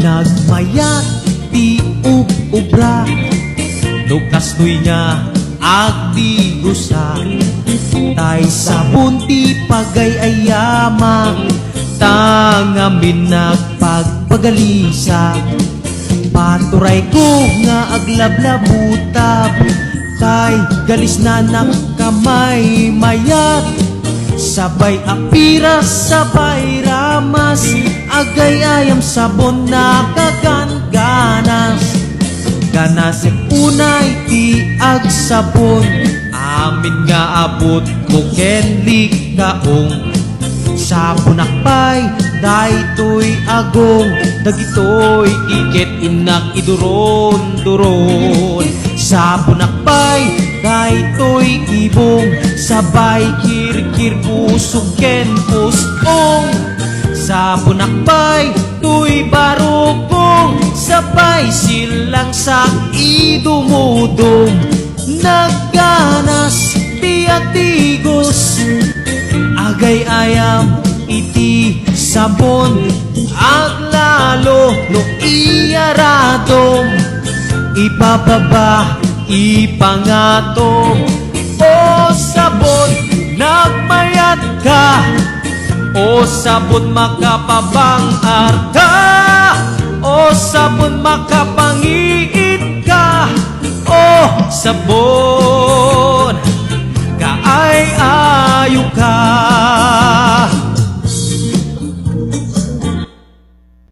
Nagmayat ti ubra, nukas nuy nga agdi gusa. Tay sabon ti pagayayama, tangamin nagpagpagalisa. Paturay ko nga aglablabutab, tay galis na ng kamay mayat. Sabay apiras, sabay ramas, agay-ayam sabon na kaganganas. Ganas unay ti agsabon, amin nga abot ko kenlik kaong. Sabon akpay, daytoy agong, dagitoy iket inak iduron-duron. Sabon akpay, daytoy ibong, sabay kirkir pusog ken pusong. Sabon akpay, tuy barukong, sabay silang sa idumudong. Nagganas tiyatigos, agay-ayam iti sabon, aglalo no iyaradong. Ipababa, ipangatong, o sabon, nagmayat ka, o sabon makapabang arka, o sabon makapangiit ka, o sabon kaay-ayo ka.